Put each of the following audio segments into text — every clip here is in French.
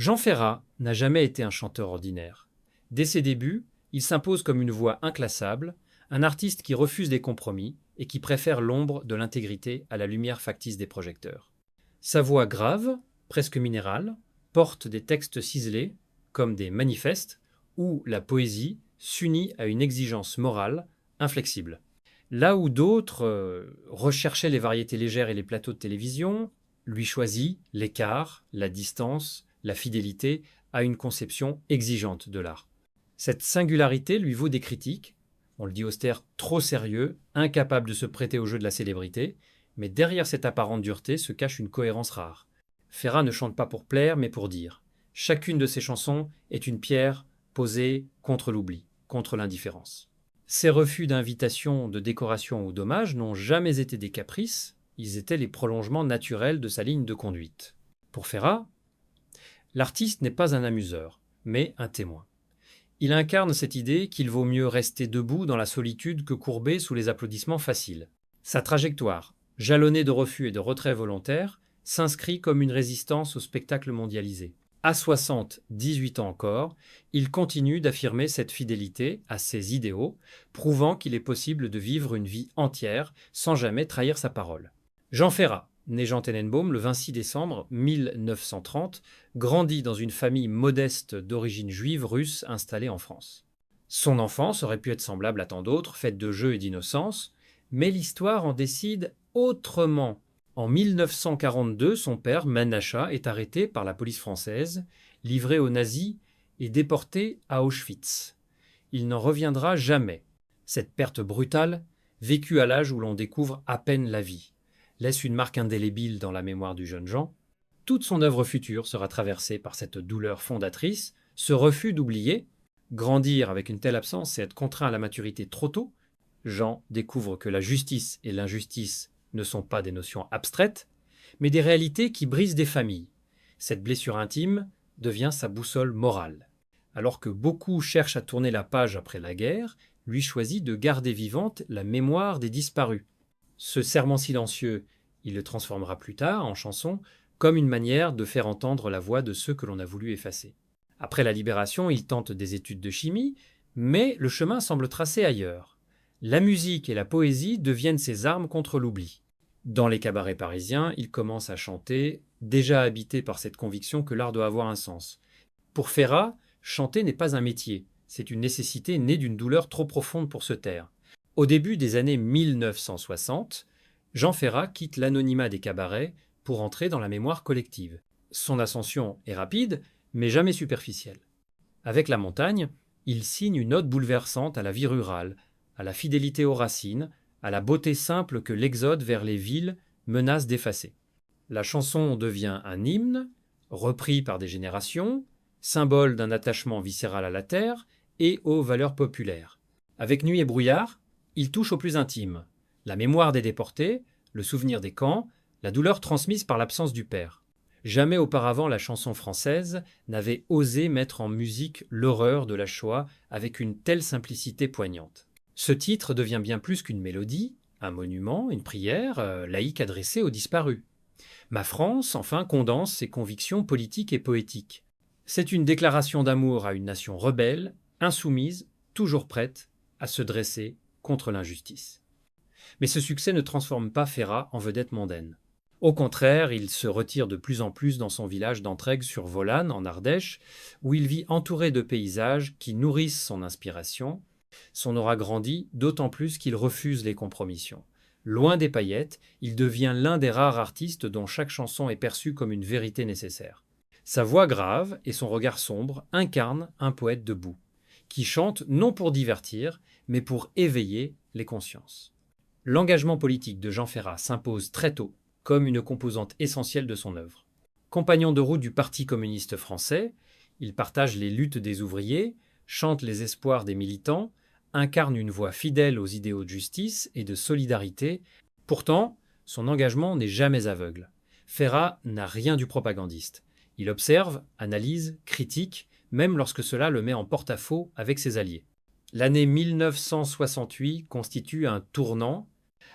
Jean Ferrat n'a jamais été un chanteur ordinaire. Dès ses débuts, il s'impose comme une voix inclassable, un artiste qui refuse les compromis et qui préfère l'ombre de l'intégrité à la lumière factice des projecteurs. Sa voix grave, presque minérale, porte des textes ciselés, comme des manifestes, où la poésie s'unit à une exigence morale inflexible. Là où d'autres recherchaient les variétés légères et les plateaux de télévision, lui choisit l'écart, la distance, la fidélité à une conception exigeante de l'art. Cette singularité lui vaut des critiques, on le dit austère, trop sérieux, incapable de se prêter au jeu de la célébrité, mais derrière cette apparente dureté se cache une cohérence rare. Ferrat ne chante pas pour plaire, mais pour dire. Chacune de ses chansons est une pierre posée contre l'oubli, contre l'indifférence. Ces refus d'invitation, de décoration ou d'hommage n'ont jamais été des caprices, ils étaient les prolongements naturels de sa ligne de conduite. Pour Ferrat, l'artiste n'est pas un amuseur, mais un témoin. Il incarne cette idée qu'il vaut mieux rester debout dans la solitude que courbé sous les applaudissements faciles. Sa trajectoire, jalonnée de refus et de retraits volontaires, s'inscrit comme une résistance au spectacle mondialisé. À 60, 18 ans encore, il continue d'affirmer cette fidélité à ses idéaux, prouvant qu'il est possible de vivre une vie entière sans jamais trahir sa parole. Jean Ferrat, né Jean Tenenbaum le 26 décembre 1930, grandit dans une famille modeste d'origine juive russe installée en France. Son enfance aurait pu être semblable à tant d'autres, faite de jeux et d'innocence, mais l'histoire en décide autrement. En 1942, son père, Menachem, est arrêté par la police française, livré aux nazis et déporté à Auschwitz. Il n'en reviendra jamais. Cette perte brutale, vécue à l'âge où l'on découvre à peine la vie, laisse une marque indélébile dans la mémoire du jeune Jean. Toute son œuvre future sera traversée par cette douleur fondatrice, ce refus d'oublier. Grandir avec une telle absence, c'est être contraint à la maturité trop tôt. Jean découvre que la justice et l'injustice ne sont pas des notions abstraites, mais des réalités qui brisent des familles. Cette blessure intime devient sa boussole morale. Alors que beaucoup cherchent à tourner la page après la guerre, lui choisit de garder vivante la mémoire des disparus. Ce serment silencieux, il le transformera plus tard en chanson, comme une manière de faire entendre la voix de ceux que l'on a voulu effacer. Après la Libération, il tente des études de chimie, mais le chemin semble tracé ailleurs. La musique et la poésie deviennent ses armes contre l'oubli. Dans les cabarets parisiens, il commence à chanter, déjà habité par cette conviction que l'art doit avoir un sens. Pour Ferrat, chanter n'est pas un métier, c'est une nécessité née d'une douleur trop profonde pour se taire. Au début des années 1960, Jean Ferrat quitte l'anonymat des cabarets pour entrer dans la mémoire collective. Son ascension est rapide, mais jamais superficielle. Avec La Montagne, il signe une ode bouleversante à la vie rurale, à la fidélité aux racines, à la beauté simple que l'exode vers les villes menace d'effacer. La chanson devient un hymne, repris par des générations, symbole d'un attachement viscéral à la terre et aux valeurs populaires. Avec Nuit et brouillard, il touche au plus intime, la mémoire des déportés, le souvenir des camps, la douleur transmise par l'absence du père. Jamais auparavant la chanson française n'avait osé mettre en musique l'horreur de la Shoah avec une telle simplicité poignante. Ce titre devient bien plus qu'une mélodie, un monument, une prière laïque adressée aux disparus. Ma France, enfin, condense ses convictions politiques et poétiques. C'est une déclaration d'amour à une nation rebelle, insoumise, toujours prête à se dresser contre l'injustice. Mais ce succès ne transforme pas Ferrat en vedette mondaine. Au contraire, il se retire de plus en plus dans son village d'Entraigues sur Volane, en Ardèche, où il vit entouré de paysages qui nourrissent son inspiration. Son aura grandit, d'autant plus qu'il refuse les compromissions. Loin des paillettes, il devient l'un des rares artistes dont chaque chanson est perçue comme une vérité nécessaire. Sa voix grave et son regard sombre incarnent un poète debout, qui chante non pour divertir, mais pour éveiller les consciences. L'engagement politique de Jean Ferrat s'impose très tôt comme une composante essentielle de son œuvre. Compagnon de route du Parti communiste français, il partage les luttes des ouvriers, chante les espoirs des militants, incarne une voix fidèle aux idéaux de justice et de solidarité. Pourtant, son engagement n'est jamais aveugle. Ferrat n'a rien du propagandiste. Il observe, analyse, critique, même lorsque cela le met en porte-à-faux avec ses alliés. L'année 1968 constitue un tournant.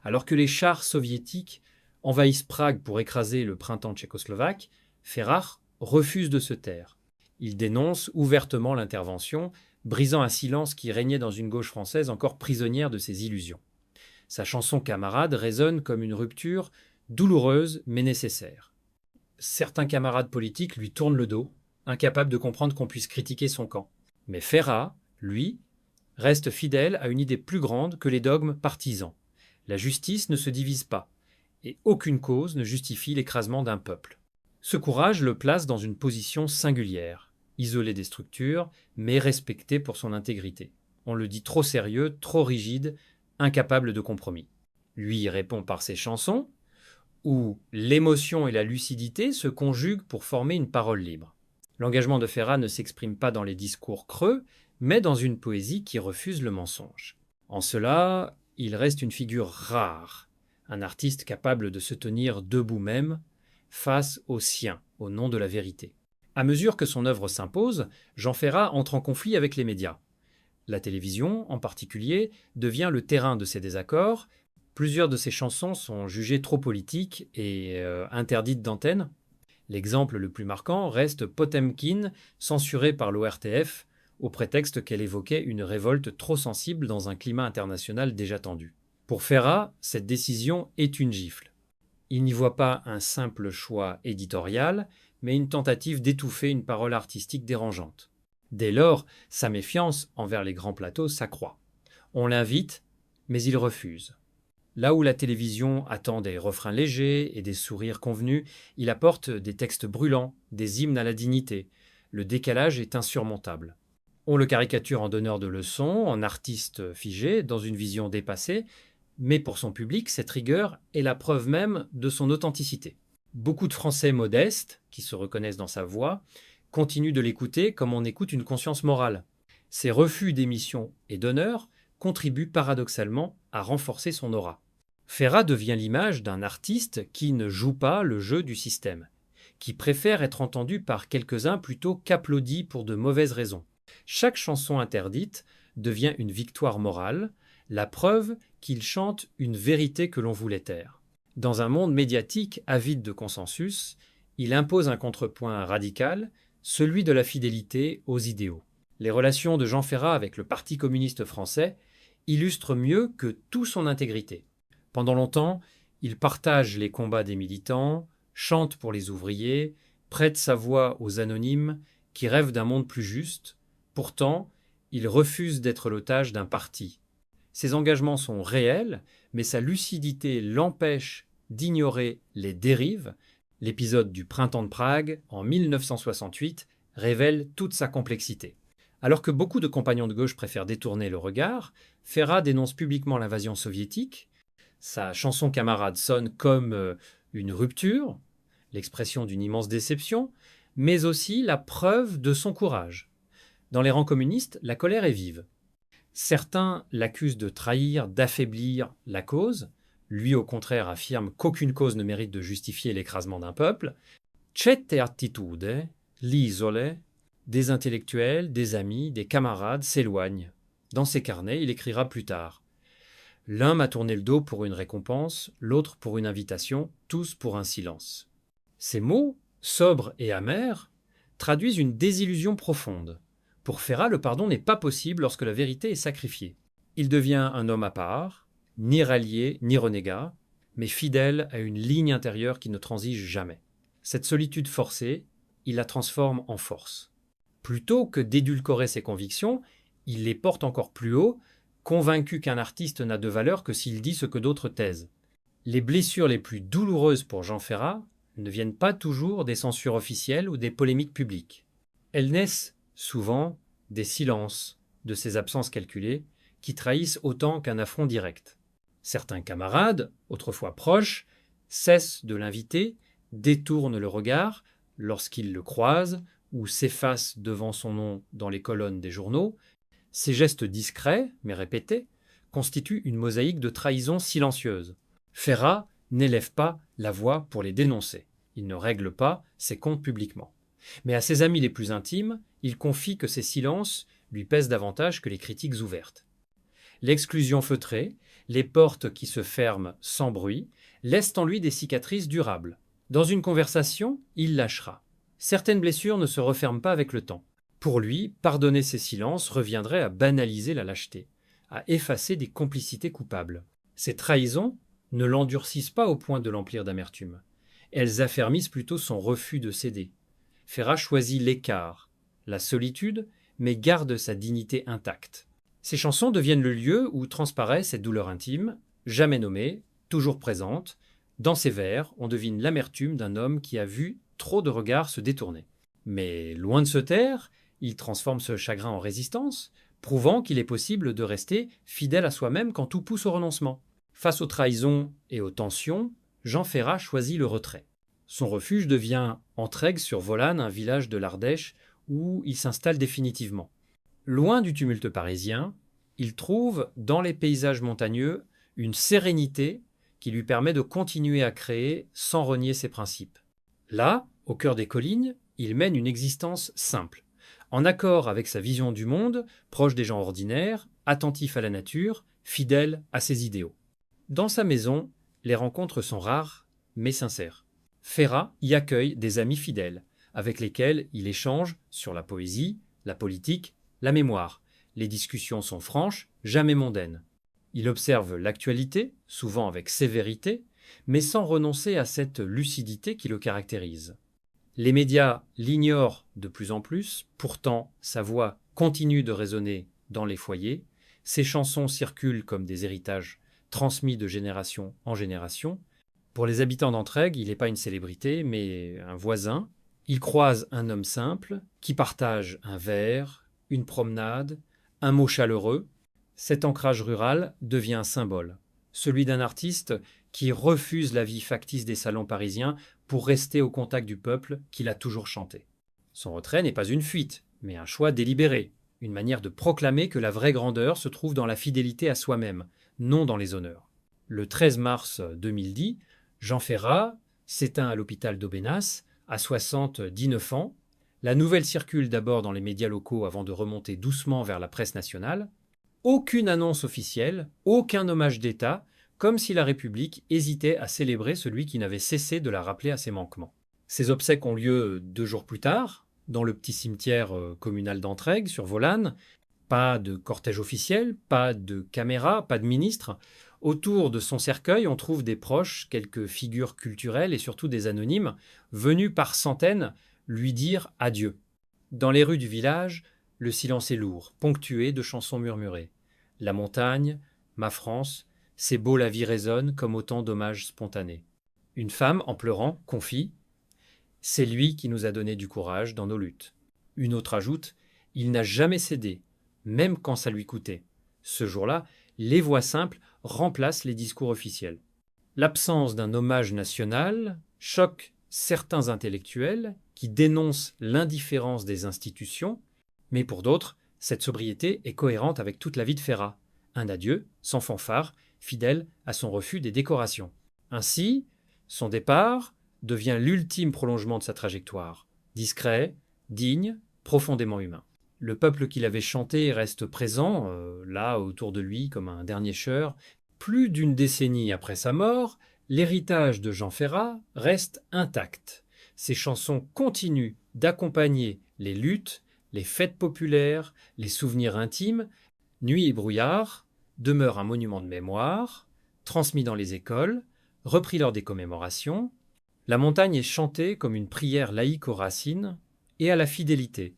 Alors que les chars soviétiques envahissent Prague pour écraser le printemps tchécoslovaque, Ferrat refuse de se taire. Il dénonce ouvertement l'intervention, brisant un silence qui régnait dans une gauche française encore prisonnière de ses illusions. Sa chanson Camarade résonne comme une rupture douloureuse mais nécessaire. Certains camarades politiques lui tournent le dos, incapables de comprendre qu'on puisse critiquer son camp. Mais Ferrat, lui, reste fidèle à une idée plus grande que les dogmes partisans. La justice ne se divise pas, et aucune cause ne justifie l'écrasement d'un peuple. Ce courage le place dans une position singulière, isolé des structures, mais respecté pour son intégrité. On le dit trop sérieux, trop rigide, incapable de compromis. Lui y répond par ses chansons, où l'émotion et la lucidité se conjuguent pour former une parole libre. L'engagement de Ferrat ne s'exprime pas dans les discours creux, mais dans une poésie qui refuse le mensonge. En cela, il reste une figure rare, un artiste capable de se tenir debout même, face aux siens, au nom de la vérité. À mesure que son œuvre s'impose, Jean Ferrat entre en conflit avec les médias. La télévision, en particulier, devient le terrain de ses désaccords. Plusieurs de ses chansons sont jugées trop politiques et interdites d'antenne. L'exemple le plus marquant reste Potemkin, censurée par l'ORTF, au prétexte qu'elle évoquait une révolte trop sensible dans un climat international déjà tendu. Pour Ferrat, cette décision est une gifle. Il n'y voit pas un simple choix éditorial, mais une tentative d'étouffer une parole artistique dérangeante. Dès lors, sa méfiance envers les grands plateaux s'accroît. On l'invite, mais il refuse. Là où la télévision attend des refrains légers et des sourires convenus, il apporte des textes brûlants, des hymnes à la dignité. Le décalage est insurmontable. On le caricature en donneur de leçons, en artiste figé, dans une vision dépassée, mais pour son public, cette rigueur est la preuve même de son authenticité. Beaucoup de Français modestes, qui se reconnaissent dans sa voix, continuent de l'écouter comme on écoute une conscience morale. Ses refus d'émission et d'honneur contribuent paradoxalement à renforcer son aura. Ferrat devient l'image d'un artiste qui ne joue pas le jeu du système, qui préfère être entendu par quelques-uns plutôt qu'applaudi pour de mauvaises raisons. Chaque chanson interdite devient une victoire morale, la preuve qu'il chante une vérité que l'on voulait taire. Dans un monde médiatique avide de consensus, il impose un contrepoint radical, celui de la fidélité aux idéaux. Les relations de Jean Ferrat avec le Parti communiste français illustrent mieux que tout son intégrité. Pendant longtemps, il partage les combats des militants, chante pour les ouvriers, prête sa voix aux anonymes qui rêvent d'un monde plus juste. Pourtant, il refuse d'être l'otage d'un parti. Ses engagements sont réels, mais sa lucidité l'empêche d'ignorer les dérives. L'épisode du Printemps de Prague, en 1968, révèle toute sa complexité. Alors que beaucoup de compagnons de gauche préfèrent détourner le regard, Ferrat dénonce publiquement l'invasion soviétique. Sa chanson Camarade sonne comme une rupture, l'expression d'une immense déception, mais aussi la preuve de son courage. Dans les rangs communistes, la colère est vive. Certains l'accusent de trahir, d'affaiblir la cause. Lui, au contraire, affirme qu'aucune cause ne mérite de justifier l'écrasement d'un peuple. Certe attitude, l'isole, des intellectuels, des amis, des camarades s'éloignent. Dans ses carnets, il écrira plus tard: l'un m'a tourné le dos pour une récompense, l'autre pour une invitation, tous pour un silence. Ces mots, sobres et amers, traduisent une désillusion profonde. Pour Ferrat, le pardon n'est pas possible lorsque la vérité est sacrifiée. Il devient un homme à part, ni rallié ni renégat, mais fidèle à une ligne intérieure qui ne transige jamais. Cette solitude forcée, il la transforme en force. Plutôt que d'édulcorer ses convictions, il les porte encore plus haut, convaincu qu'un artiste n'a de valeur que s'il dit ce que d'autres taisent. Les blessures les plus douloureuses pour Jean Ferrat ne viennent pas toujours des censures officielles ou des polémiques publiques. Elles naissent souvent des silences, de ces absences calculées, qui trahissent autant qu'un affront direct. Certains camarades, autrefois proches, cessent de l'inviter, détournent le regard lorsqu'ils le croisent ou s'effacent devant son nom dans les colonnes des journaux. Ces gestes discrets, mais répétés, constituent une mosaïque de trahisons silencieuses. Ferrat n'élève pas la voix pour les dénoncer. Il ne règle pas ses comptes publiquement. Mais à ses amis les plus intimes, il confie que ces silences lui pèsent davantage que les critiques ouvertes. L'exclusion feutrée, les portes qui se ferment sans bruit, laissent en lui des cicatrices durables. Dans une conversation, il lâchera. Certaines blessures ne se referment pas avec le temps. Pour lui, pardonner ces silences reviendrait à banaliser la lâcheté, à effacer des complicités coupables. Ces trahisons ne l'endurcissent pas au point de l'emplir d'amertume. Elles affermissent plutôt son refus de céder. Ferrat choisit l'écart, la solitude, mais garde sa dignité intacte. Ses chansons deviennent le lieu où transparaît cette douleur intime, jamais nommée, toujours présente. Dans ses vers, on devine l'amertume d'un homme qui a vu trop de regards se détourner. Mais loin de se taire, il transforme ce chagrin en résistance, prouvant qu'il est possible de rester fidèle à soi-même quand tout pousse au renoncement. Face aux trahisons et aux tensions, Jean Ferrat choisit le retrait. Son refuge devient Entraigues sur Volane, un village de l'Ardèche où il s'installe définitivement. Loin du tumulte parisien, il trouve dans les paysages montagneux une sérénité qui lui permet de continuer à créer sans renier ses principes. Là, au cœur des collines, il mène une existence simple, en accord avec sa vision du monde, proche des gens ordinaires, attentif à la nature, fidèle à ses idéaux. Dans sa maison, les rencontres sont rares, mais sincères. Ferrat y accueille des amis fidèles, avec lesquels il échange sur la poésie, la politique, la mémoire. Les discussions sont franches, jamais mondaines. Il observe l'actualité, souvent avec sévérité, mais sans renoncer à cette lucidité qui le caractérise. Les médias l'ignorent de plus en plus, pourtant sa voix continue de résonner dans les foyers, ses chansons circulent comme des héritages transmis de génération en génération. Pour les habitants d'Entraigues, il n'est pas une célébrité, mais un voisin. Il croise un homme simple qui partage un verre, une promenade, un mot chaleureux. Cet ancrage rural devient un symbole, celui d'un artiste qui refuse la vie factice des salons parisiens pour rester au contact du peuple qu'il a toujours chanté. Son retrait n'est pas une fuite, mais un choix délibéré, une manière de proclamer que la vraie grandeur se trouve dans la fidélité à soi-même, non dans les honneurs. Le 13 mars 2010, Jean Ferrat s'éteint à l'hôpital d'Aubenas, à 79 ans. La nouvelle circule d'abord dans les médias locaux avant de remonter doucement vers la presse nationale. Aucune annonce officielle, aucun hommage d'État, comme si la République hésitait à célébrer celui qui n'avait cessé de la rappeler à ses manquements. Ces obsèques ont lieu 2 jours plus tard, dans le petit cimetière communal d'Entraigues, sur Volane. Pas de cortège officiel, pas de caméra, pas de ministre. Autour de son cercueil, on trouve des proches, quelques figures culturelles et surtout des anonymes, venus par centaines lui dire adieu. Dans les rues du village, le silence est lourd, ponctué de chansons murmurées. La montagne, ma France, c'est beau la vie résonne comme autant d'hommages spontanés. Une femme, en pleurant, confie « C'est lui qui nous a donné du courage dans nos luttes ». Une autre ajoute « Il n'a jamais cédé, même quand ça lui coûtait ». Ce jour-là, les voix simples remplacent les discours officiels. L'absence d'un hommage national choque certains intellectuels qui dénoncent l'indifférence des institutions, mais pour d'autres, cette sobriété est cohérente avec toute la vie de Ferrat. Un adieu, sans fanfare, fidèle à son refus des décorations. Ainsi, son départ devient l'ultime prolongement de sa trajectoire. Discret, digne, profondément humain. Le peuple qu'il avait chanté reste présent, là, autour de lui, comme un dernier chœur. Plus d'une décennie après sa mort, l'héritage de Jean Ferrat reste intact. Ses chansons continuent d'accompagner les luttes, les fêtes populaires, les souvenirs intimes. Nuit et brouillard demeure un monument de mémoire, transmis dans les écoles, repris lors des commémorations. La montagne est chantée comme une prière laïque aux racines et à la fidélité,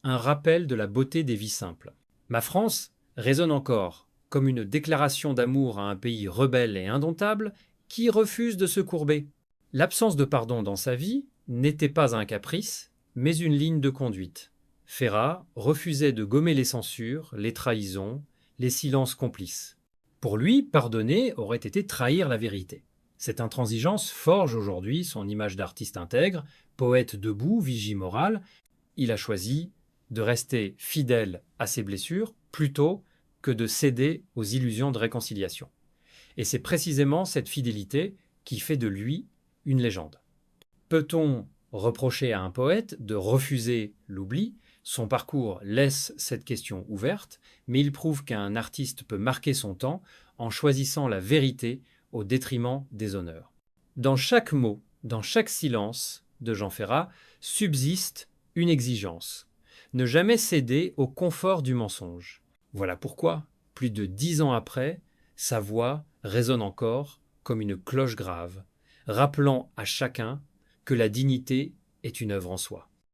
un rappel de la beauté des vies simples. Ma France résonne encore comme une déclaration d'amour à un pays rebelle et indomptable qui refuse de se courber. L'absence de pardon dans sa vie n'était pas un caprice, mais une ligne de conduite. Ferrat refusait de gommer les censures, les trahisons, les silences complices. Pour lui, pardonner aurait été trahir la vérité. Cette intransigeance forge aujourd'hui son image d'artiste intègre, poète debout, vigie morale. Il a choisi de rester fidèle à ses blessures plutôt que de céder aux illusions de réconciliation. Et c'est précisément cette fidélité qui fait de lui une légende. Peut-on reprocher à un poète de refuser l'oubli ? Son parcours laisse cette question ouverte, mais il prouve qu'un artiste peut marquer son temps en choisissant la vérité au détriment des honneurs. Dans chaque mot, dans chaque silence, de Jean Ferrat subsiste une exigence: ne jamais céder au confort du mensonge. Voilà pourquoi, plus de 10 ans après, sa voix résonne encore comme une cloche grave, rappelant à chacun que la dignité est une œuvre en soi.